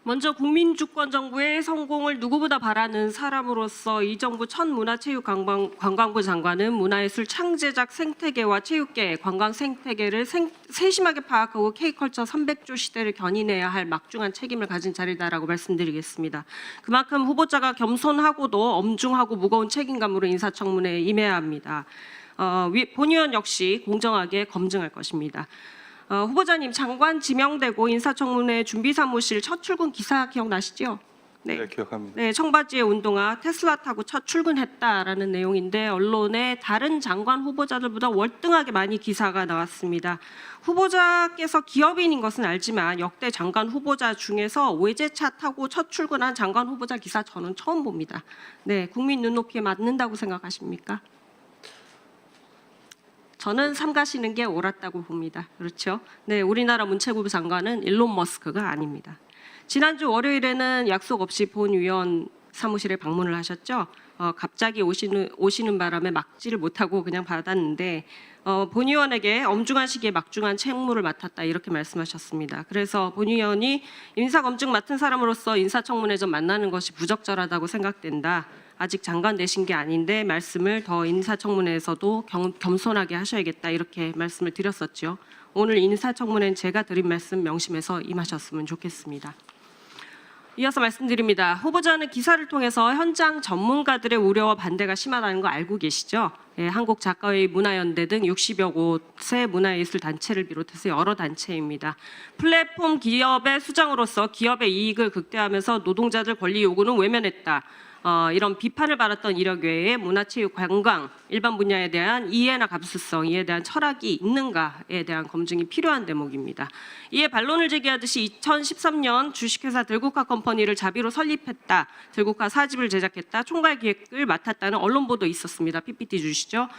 먼저 국민주권정부의 성공을 누구보다 바라는 사람으로서 이 정부 첫 문화체육관광부 장관은 문화예술 창제작 생태계와 체육계, 관광 생태계를 세심하게 파악하고 K컬처 300조 시대를 견인해야 할 막중한 책임을 가진 자리다라고 말씀드리겠습니다. 그만큼 후보자가 겸손하고도 엄중하고 무거운 책임감으로 인사청문회에 임해야 합니다. 본 의원 역시 공정하게 검증할 것입니다. 후보자님, 장관 지명되고 인사청문회 준비사무실 첫 출근 기사 기억나시죠? 네, 기억합니다. 네, 청바지에 운동화, 테슬라 타고 첫 출근했다라는 내용인데 언론에 다른 장관 후보자들보다 월등하게 많이 기사가 나왔습니다. 후보자께서 기업인인 것은 알지만 역대 장관 후보자 중에서 외제차 타고 첫 출근한 장관 후보자 기사 저는 처음 봅니다. 네, 국민 눈높이에 맞는다고 생각하십니까? 저는 삼가시는 게 옳았다고 봅니다. 그렇죠? 네, 우리나라 문체부 장관은 일론 머스크가 아닙니다. 지난주 월요일에는 약속 없이 본 의원 사무실에 방문을 하셨죠? 갑자기 오시는 바람에 막지를 못하고 그냥 받았는데 본 의원에게 엄중한 시기에 막중한 책무를 맡았다 이렇게 말씀하셨습니다. 그래서 본 의원이 인사검증 맡은 사람으로서 인사청문회 좀 만나는 것이 부적절하다고 생각된다. 아직 장관 되신 게 아닌데 말씀을 더 인사청문회에서도 겸손하게 하셔야겠다 이렇게 말씀을 드렸었죠. 오늘 인사청문회는 제가 드린 말씀 명심해서 임하셨으면 좋겠습니다. 이어서 말씀드립니다. 후보자는 기사를 통해서 현장 전문가들의 우려와 반대가 심하다는 거 알고 계시죠? 예, 한국작가회의 문화연대 등 60여 곳의 문화예술 단체를 비롯해서 여러 단체입니다. 플랫폼 기업의 수장으로서 기업의 이익을 극대화하면서 노동자들 권리 요구는 외면했다. 이런 비판을 받았던 이력 외에 문화체육 관광 일반 분야에 대한 이해나 감수성, 이에 대한 철학이 있는가에 대한 검증이 필요한 대목입니다. 이에 반론을 제기하듯이 2013년 주식회사 들국화 컴퍼니를 자비로 설립했다, 들국화 4집을 제작했다, 총괄 기획을 맡았다는 언론 보도 있었습니다. PPT 주시죠.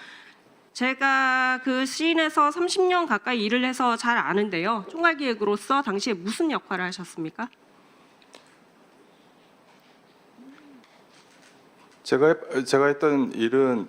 제가 그 시인에서 30년 가까이 일을 해서 잘 아는데요. 총괄 기획으로서 당시에 무슨 역할을 하셨습니까? 제가 했던 일은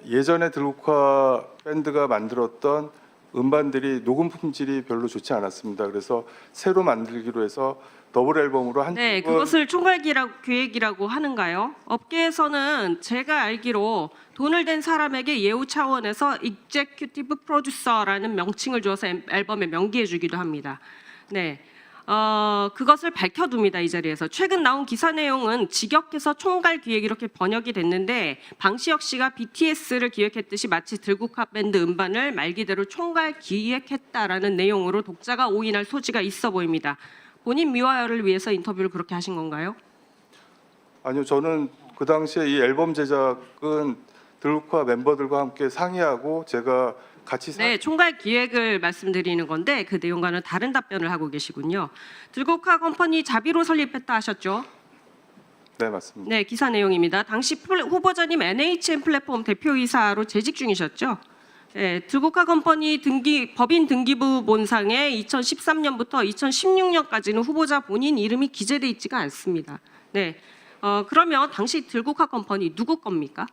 예전에 들국화 밴드가 만들었던 음반들이 녹음 품질이 별로 좋지 않았습니다. 그래서 새로 만들기로 해서 더블 앨범으로 한 네, 곡은 그것을 총괄 기획이라고 하는가요? 업계에서는 제가 알기로 돈을 댄 사람에게 예우 차원에서 executive producer라는 명칭을 주어서 앨범에 명기해 주기도 합니다. 네. 그것을 밝혀둡니다. 이 자리에서. 최근 나온 기사 내용은 직역해서 총괄 기획 이렇게 번역이 됐는데 방시혁 씨가 BTS를 기획했듯이 마치 들국화 밴드 음반을 말 그대로 총괄 기획했다라는 내용으로 독자가 오인할 소지가 있어 보입니다. 본인 미화를 위해서 인터뷰를 그렇게 하신 건가요? 아니요, 저는 그 당시에 이 앨범 제작은 들국화 멤버들과 함께 상의하고 제가 같이 네, 총괄 기획을 말씀드리는 건데 그 내용과는 다른 답변을 하고 계시군요. 들국화 컴퍼니 자비로 설립했다 하셨죠? 네, 맞습니다. 네, 기사 내용입니다. 당시 후보자님 NHN 플랫폼 대표이사로 재직 중이셨죠? 네, 들국화 컴퍼니 법인 등기부 본상에 2013년부터 2016년까지는 후보자 본인 이름이 기재돼 있지가 않습니다. 네, 그러면 당시 들국화 컴퍼니 누구 겁니까?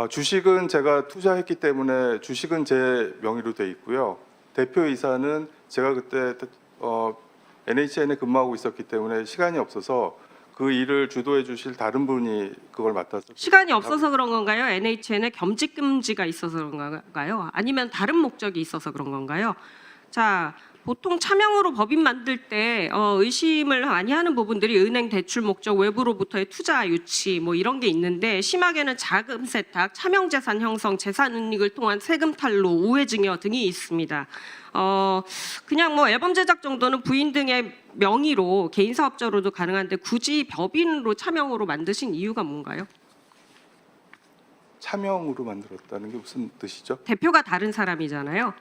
주식은 제가 투자했기 때문에 주식은 제 명의로 돼 있고요. 대표이사는 제가 그때 NHN에 근무하고 있었기 때문에 시간이 없어서 그 일을 주도해 주실 다른 분이 그걸 맡아서. 시간이 없어서 그런 건가요? NHN에 겸직 금지가 있어서 그런 건가요? 아니면 다른 목적이 있어서 그런 건가요? 자, 보통 차명으로 법인 만들 때 의심을 많이 하는 부분들이 은행 대출 목적, 외부로부터의 투자 유치 뭐 이런 게 있는데 심하게는 자금 세탁, 차명 재산 형성, 재산 은닉을 통한 세금 탈루, 우회 증여 등이 있습니다. 그냥 뭐 앨범 제작 정도는 부인 등의 명의로 개인 사업자로도 가능한데 굳이 법인으로 차명으로 만드신 이유가 뭔가요? 차명으로 만들었다는 게 무슨 뜻이죠? 대표가 다른 사람이잖아요.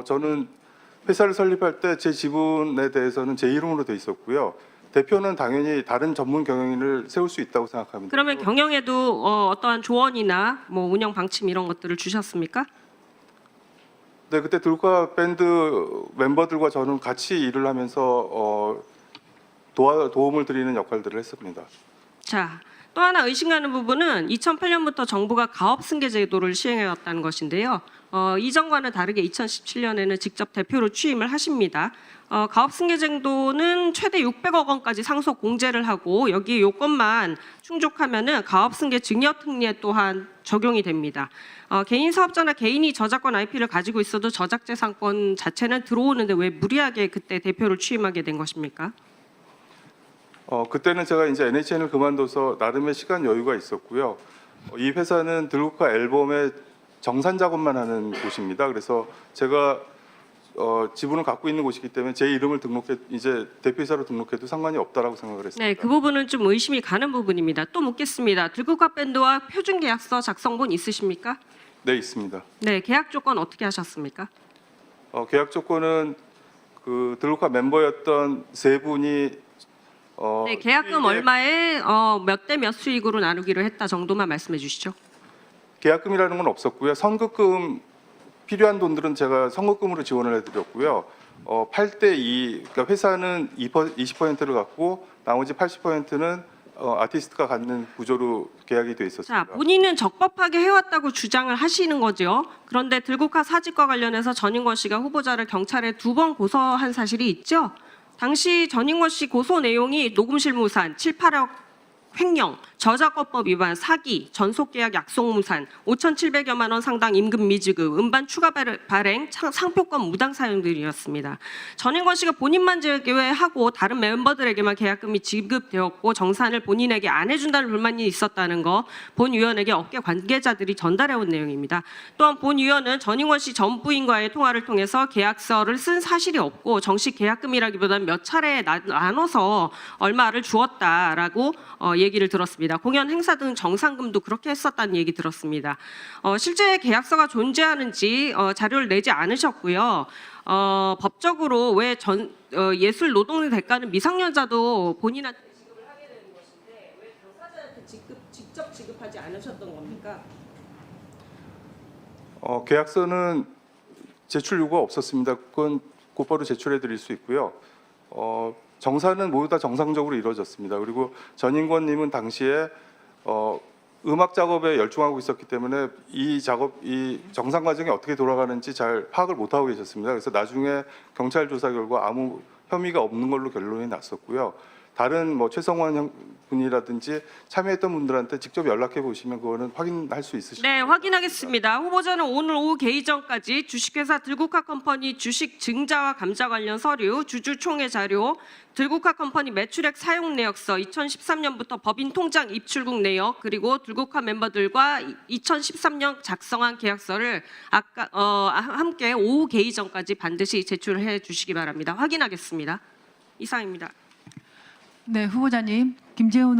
저는 회사를 설립할 때 제 지분에 대해서는 제 이름으로 돼 있었고요. 대표는 당연히 다른 전문 경영인을 세울 수 있다고 생각합니다. 그러면 경영에도 어떠한 조언이나 뭐 운영 방침 이런 것들을 주셨습니까? 네, 그때 들국화 밴드 멤버들과 저는 같이 일을 하면서 도움을 드리는 역할들을 했습니다. 자, 또 하나 의심가는 부분은 2008년부터 정부가 가업승계 제도를 시행해왔다는 것인데요. 이전과는 다르게 2017년에는 직접 대표로 취임을 하십니다. 가업승계 제도는 최대 600억 원까지 상속 공제를 하고 여기 요건만 충족하면은 가업승계 증여특례 또한 적용이 됩니다. 개인 사업자나 개인이 저작권 IP를 가지고 있어도 저작재산권 자체는 들어오는데 왜 무리하게 그때 대표를 취임하게 된 것입니까? 그때는 제가 이제 NHN을 그만둬서 나름의 시간 여유가 있었고요. 이 회사는 들국화 앨범의 정산 작업만 하는 곳입니다. 그래서 제가 지분을 갖고 있는 곳이기 때문에 제 이름을 이제 대표이사로 등록해도 상관이 없다라고 생각을 했습니다. 네, 그 부분은 좀 의심이 가는 부분입니다. 또 묻겠습니다. 들국화 밴드와 표준 계약서 작성본 있으십니까? 네, 있습니다. 네, 계약 조건 어떻게 하셨습니까? 계약 조건은 그 들국화 멤버였던 세 분이 네, 계약금 수익의- 얼마에 몇 대 몇 수익으로 나누기로 했다 정도만 말씀해 주시죠. 계약금이라는 건 없었고요. 선급금 필요한 돈들은 제가 선급금으로 지원을 해드렸고요. 8대 2, 그러니까 회사는 20%를 갖고 나머지 80%는 아티스트가 갖는 구조로 계약이 돼 있었습니다. 자, 본인은 적법하게 해왔다고 주장을 하시는 거죠. 그런데 들국화 사직과 관련해서 전인권 씨가 후보자를 경찰에 2번 고소한 사실이 있죠. 당시 전인권 씨 고소 내용이 녹음실 무산, 7, 8억 횡령, 저작권법 위반, 사기, 전속계약 약속무산, 5,700여만 원 상당 임금 미지급, 음반 추가 발행, 상표권 무당 사용들이었습니다. 전인권 씨가 본인만 제외하고 다른 멤버들에게만 계약금이 지급되었고 정산을 본인에게 안 해준다는 불만이 있었다는 거 본 위원에게 업계 관계자들이 전달해온 내용입니다. 또한 본 위원은 전인권 씨 전 부인과의 통화를 통해서 계약서를 쓴 사실이 없고 정식 계약금이라기보다는 몇 차례 나눠서 얼마를 주었다라고 얘기를 들었습니다. 공연 행사 등 정산금도 그렇게 했었다는 얘기 들었습니다. 실제 계약서가 존재하는지 자료를 내지 않으셨고요. 법적으로 왜 예술 노동의 대가는 미성년자도 본인한테 지급을 하게 되는 것인데 왜 당사자한테 직접 지급하지 않으셨던 겁니까? 계약서는 제출 요구가 없었습니다. 그건 곧바로 제출해 드릴 수 있고요. 정산은 모두 다 정상적으로 이루어졌습니다. 그리고 전인권님은 당시에 음악 작업에 열중하고 있었기 때문에 이 정산 과정이 어떻게 돌아가는지 잘 파악을 못 하고 계셨습니다. 그래서 나중에 경찰 조사 결과 아무 혐의가 없는 걸로 결론이 났었고요. 다른 뭐 최성원 분이라든지 참여했던 분들한테 직접 연락해 보시면 그거는 확인할 수 있으십니다. 네, 확인하겠습니다. 후보자는 오늘 오후 개의 전까지 주식회사 들국화 컴퍼니 주식 증자와 감자 관련 서류, 주주총회 자료, 들국화 컴퍼니 매출액 사용 내역서, 2013년부터 법인 통장 입출국 내역, 그리고 들국화 멤버들과 2013년 작성한 계약서를 함께 오후 개의 전까지 반드시 제출해 주시기 바랍니다. 확인하겠습니다. 이상입니다. 네, 후보자님, 김재훈